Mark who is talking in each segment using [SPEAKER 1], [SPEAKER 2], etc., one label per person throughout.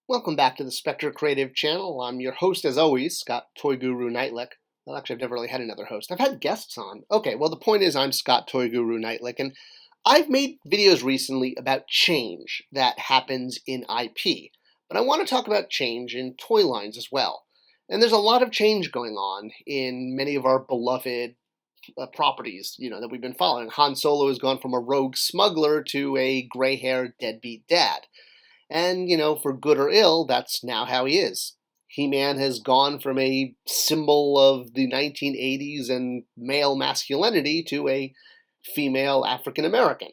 [SPEAKER 1] Welcome back to the Spector Creative channel. I'm your host, as always, Scott Toy Guru Neitlich. Well, actually, I've never really had another host. I've had guests on. Okay, well, the point is I'm Scott Toy Guru Neitlich, and I've made videos recently about change that happens in IP. But I want to talk about change in toy lines as well. And there's a lot of change going on in many of our beloved properties, that we've been following. Han Solo has gone from a rogue smuggler to a gray-haired deadbeat dad. And, for good or ill, that's now how he is. He-Man has gone from a symbol of the 1980s and male masculinity to a female African American.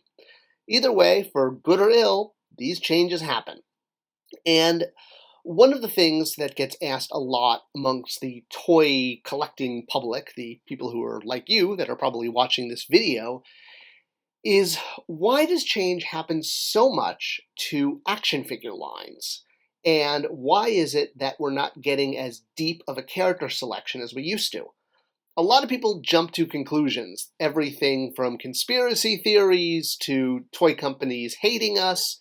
[SPEAKER 1] Either way, for good or ill, these changes happen. And one of the things that gets asked a lot amongst the toy collecting public, the people who are like you that are probably watching this video, is why does change happen so much to action figure lines? And why is it that we're not getting as deep of a character selection as we used to? A lot of people jump to conclusions, everything from conspiracy theories to toy companies hating us,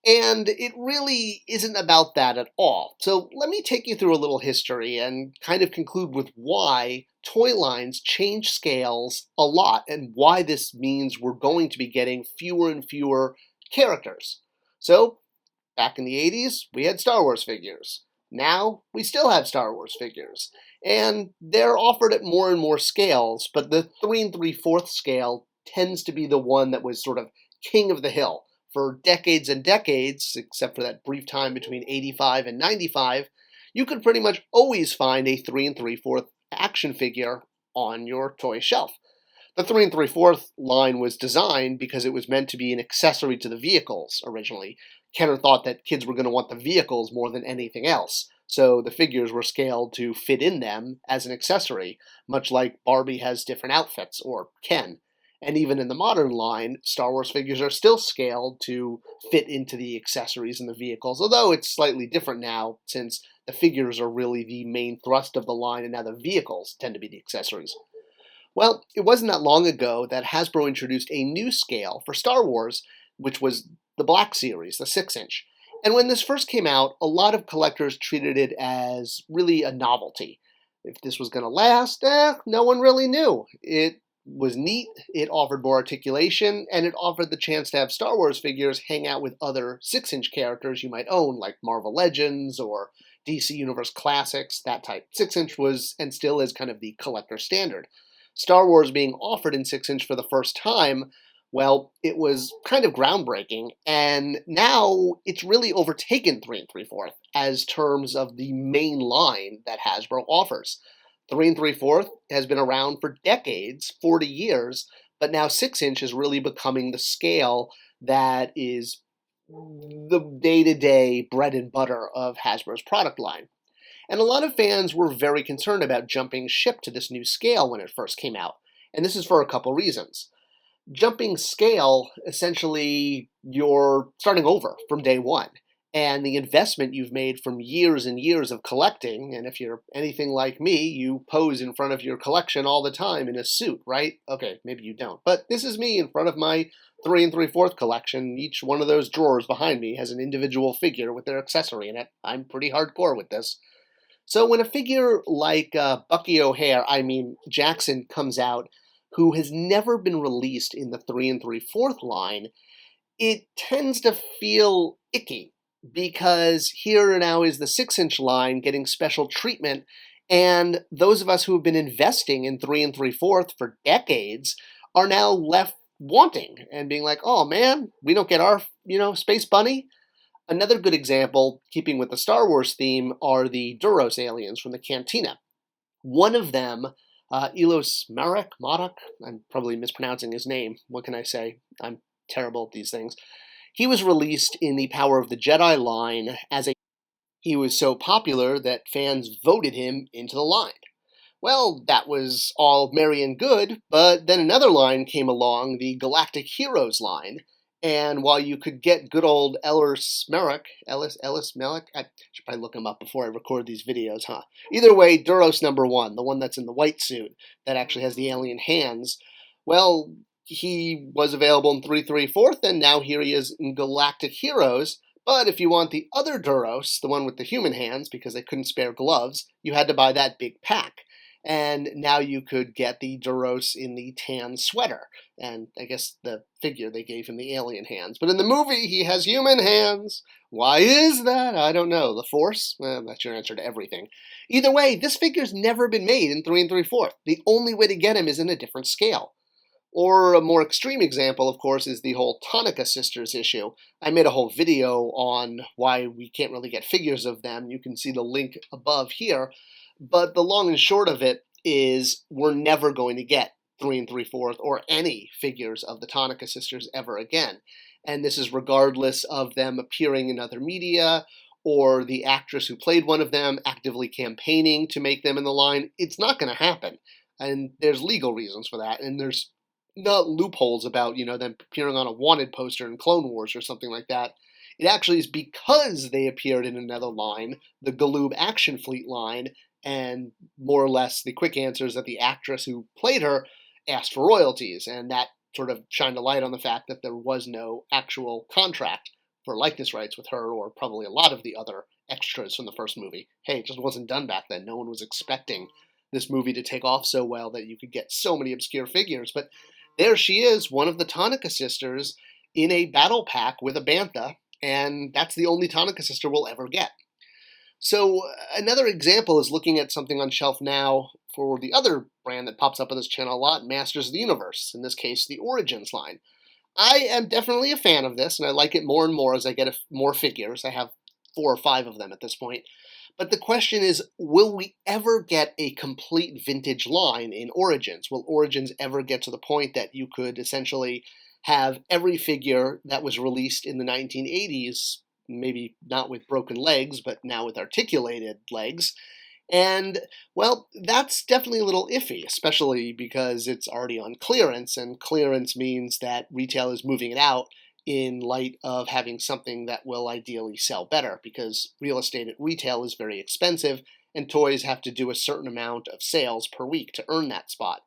[SPEAKER 1] and it really isn't about that at all. So let me take you through a little history and kind of conclude with why toy lines change scales a lot and why this means we're going to be getting fewer and fewer characters. So back in the 80s, we had Star Wars figures. Now we still have Star Wars figures. And they're offered at more and more scales, but the 3 3/4 scale tends to be the one that was sort of king of the hill. For decades and decades, except for that brief time between 85 and 95, you could pretty much always find a 3 3/4 action figure on your toy shelf. The 3 3/4 line was designed because it was meant to be an accessory to the vehicles originally. Kenner thought that kids were going to want the vehicles more than anything else, so the figures were scaled to fit in them as an accessory, much like Barbie has different outfits, or Ken. And even in the modern line, Star Wars figures are still scaled to fit into the accessories and the vehicles, although it's slightly different now since the figures are really the main thrust of the line and now the vehicles tend to be the accessories. Well, it wasn't that long ago that Hasbro introduced a new scale for Star Wars, which was the Black Series, the 6-inch. And when this first came out, a lot of collectors treated it as really a novelty. If this was going to last, no one really knew. It was neat, it offered more articulation, and it offered the chance to have Star Wars figures hang out with other 6-inch characters you might own, like Marvel Legends or DC Universe Classics, that type. 6-inch was, and still is, kind of the collector standard. Star Wars being offered in 6-inch for the first time, well, it was kind of groundbreaking, and now it's really overtaken 3 3/4 as terms of the main line that Hasbro offers. 3 3/4 has been around for decades, 40 years, but now 6-inch is really becoming the scale that is the day-to-day bread and butter of Hasbro's product line. And a lot of fans were very concerned about jumping ship to this new scale when it first came out, and this is for a couple reasons. Jumping scale, essentially, you're starting over from day one. And the investment you've made from years and years of collecting, and if you're anything like me, you pose in front of your collection all the time in a suit, right? Okay, maybe you don't. But this is me in front of my 3 3/4 collection. Each one of those drawers behind me has an individual figure with their accessory in it. I'm pretty hardcore with this. So when a figure like Bucky O'Hare, Jackson, comes out, who has never been released in the 3 3/4 line, it tends to feel icky, because here now is the 6-inch line getting special treatment, and those of us who have been investing in 3 3/4 for decades are now left wanting and being like, oh man, we don't get our, Space Bunny. Another good example, keeping with the Star Wars theme, are the Duros aliens from the Cantina. One of them, Elos Marek, I'm probably mispronouncing his name. What can I say? I'm terrible at these things. He was released in the Power of the Jedi line he was so popular that fans voted him into the line. Well, that was all merry and good, but then another line came along, the Galactic Heroes line, and while you could get good old Ellis Merrick, I should probably look him up before I record these videos, huh? Either way, Duros #1, the one that's in the white suit that actually has the alien hands, well, he was available in 3 3/4, and now here he is in Galactic Heroes, But if you want the other Duros, the one with the human hands, because they couldn't spare gloves, you had to buy that big pack. And now you could get the Duros in the tan sweater. And I guess the figure they gave him the alien hands. But in the movie, he has human hands. Why is that? I don't know. The Force? Well, that's your answer to everything. Either way, this figure's never been made in 3 3/4. The only way to get him is in a different scale. Or a more extreme example, of course, is the whole Tonica Sisters issue. I made a whole video on why we can't really get figures of them. You can see the link above here. But the long and short of it is we're never going to get 3 3/4 or any figures of the Tonica Sisters ever again. And this is regardless of them appearing in other media or the actress who played one of them actively campaigning to make them in the line. It's not going to happen. And there's legal reasons for that. And there's not loopholes about, them appearing on a wanted poster in Clone Wars or something like that. It actually is because they appeared in another line, the Galoob Action Fleet line, and more or less the quick answer is that the actress who played her asked for royalties, and that sort of shined a light on the fact that there was no actual contract for likeness rights with her or probably a lot of the other extras from the first movie. Hey, it just wasn't done back then. No one was expecting this movie to take off so well that you could get so many obscure figures, but there she is, one of the Tonica Sisters, in a battle pack with a Bantha, and that's the only Tonica Sister we'll ever get. So another example is looking at something on shelf now for the other brand that pops up on this channel a lot, Masters of the Universe, in this case, the Origins line. I am definitely a fan of this, and I like it more and more as I get more figures. I have 4 or 5 of them at this point. But the question is, will we ever get a complete vintage line in Origins? Will Origins ever get to the point that you could essentially have every figure that was released in the 1980s, maybe not with broken legs, but now with articulated legs? And, well, that's definitely a little iffy, especially because it's already on clearance, and clearance means that retail is moving it out in light of having something that will ideally sell better, because real estate at retail is very expensive, and toys have to do a certain amount of sales per week to earn that spot.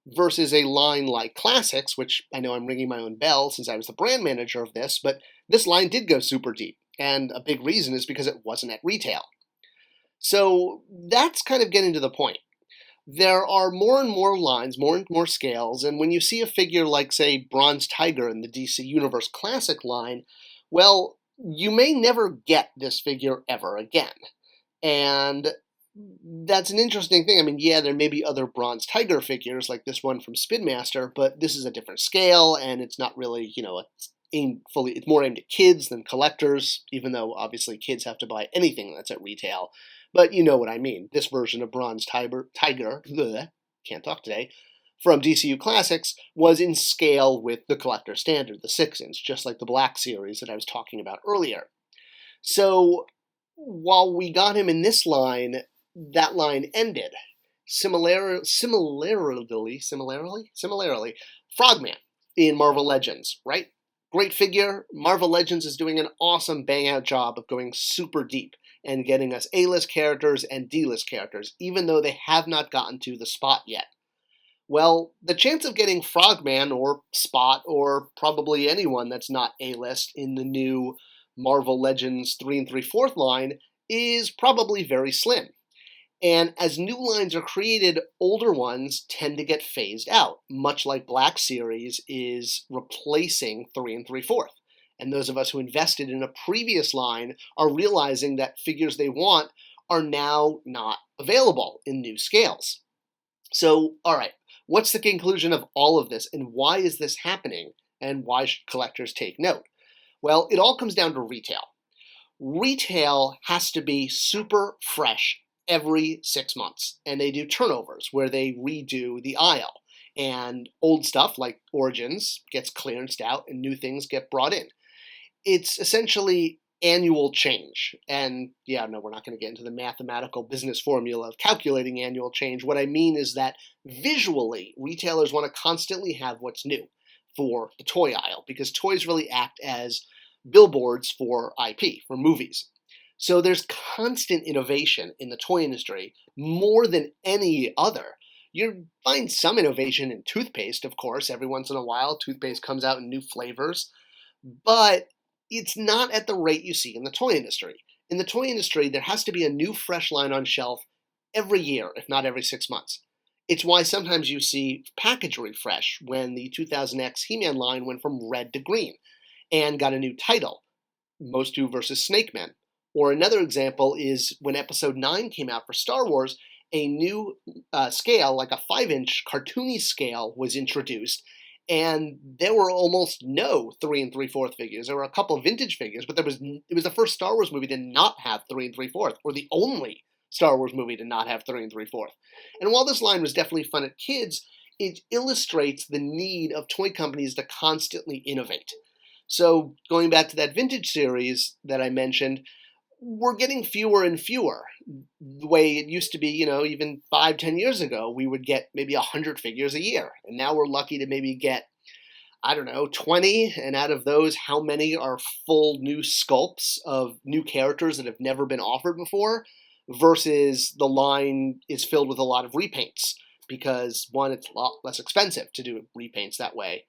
[SPEAKER 1] Versus a line like Classics, which I know I'm ringing my own bell since I was the brand manager of this, but this line did go super deep, and a big reason is because it wasn't at retail. So that's kind of getting to the point. There are more and more lines, more and more scales, and when you see a figure like, say, Bronze Tiger in the DC Universe Classic line, well, you may never get this figure ever again. And that's an interesting thing. I mean, yeah, there may be other Bronze Tiger figures like this one from Spin Master, but this is a different scale, and it's not really, it's more aimed at kids than collectors, even though obviously kids have to buy anything that's at retail. But you know what I mean. This version of Bronze Tiger, can't talk today, from DCU Classics was in scale with the collector standard, the 6-inch, just like the Black Series that I was talking about earlier. So while we got him in this line, that line ended. Similarly, Frogman in Marvel Legends, right? Great figure. Marvel Legends is doing an awesome bang-out job of going super deep and getting us A-list characters and D-list characters, even though they have not gotten to the Spot yet. Well, the chance of getting Frogman or Spot or probably anyone that's not A-list in the new Marvel Legends 3 3/4 line is probably very slim. And as new lines are created, older ones tend to get phased out, much like Black Series is replacing 3 3/4. And those of us who invested in a previous line are realizing that figures they want are now not available in new scales. So, all right, what's the conclusion of all of this, and why is this happening, and why should collectors take note? Well, it all comes down to retail. Retail has to be super fresh every 6 months, and they do turnovers where they redo the aisle, and old stuff like Origins gets clearanced out and new things get brought in. It's essentially annual change. And yeah, no, we're not going to get into the mathematical business formula of calculating annual change. What I mean is that visually, retailers want to constantly have what's new for the toy aisle, because toys really act as billboards for IP, for movies. So there's constant innovation in the toy industry, more than any other. You find some innovation in toothpaste, of course. Every once in a while, toothpaste comes out in new flavors. But it's not at the rate you see in the toy industry. In the toy industry, there has to be a new fresh line on shelf every year, if not every 6 months. It's why sometimes you see package refresh when the 2000X He-Man line went from red to green and got a new title, Mostu versus Snake Men. Or another example is when Episode 9 came out for Star Wars, a new scale, like a 5-inch cartoony scale, was introduced, and there were almost no 3 3/4 figures. There were a couple of vintage figures, but it was the first Star Wars movie to not have 3 3/4, or the only Star Wars movie to not have 3 3/4. And while this line was definitely fun at kids, it illustrates the need of toy companies to constantly innovate. So going back to that vintage series that I mentioned, we're getting fewer and fewer. The way it used to be, even 5, 10 years ago, we would get maybe 100 figures a year. And now we're lucky to maybe get, 20. And out of those, how many are full new sculpts of new characters that have never been offered before? Versus the line is filled with a lot of repaints. Because one, it's a lot less expensive to do repaints that way.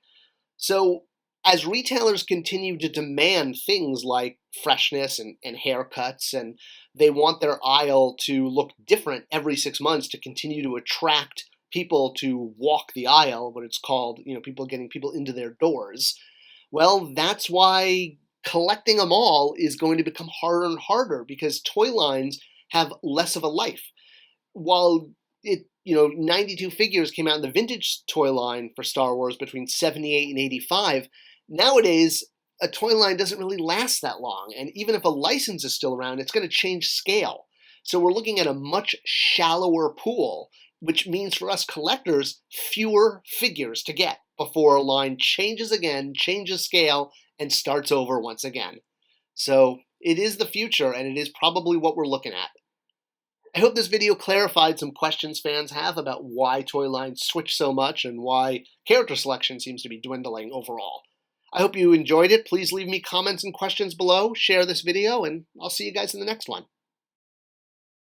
[SPEAKER 1] So as retailers continue to demand things like freshness and haircuts, and they want their aisle to look different every 6 months to continue to attract people to walk the aisle, what it's called, people getting people into their doors, well, that's why collecting them all is going to become harder and harder because toy lines have less of a life. While 92 figures came out in the vintage toy line for Star Wars between 78 and 85, nowadays, a toy line doesn't really last that long. And even if a license is still around, it's going to change scale. So we're looking at a much shallower pool, which means for us collectors, fewer figures to get before a line changes again, changes scale, and starts over once again. So it is the future, and it is probably what we're looking at. I hope this video clarified some questions fans have about why toy lines switch so much and why character selection seems to be dwindling overall. I hope you enjoyed it. Please leave me comments and questions below, share this video, and I'll see you guys in the next one.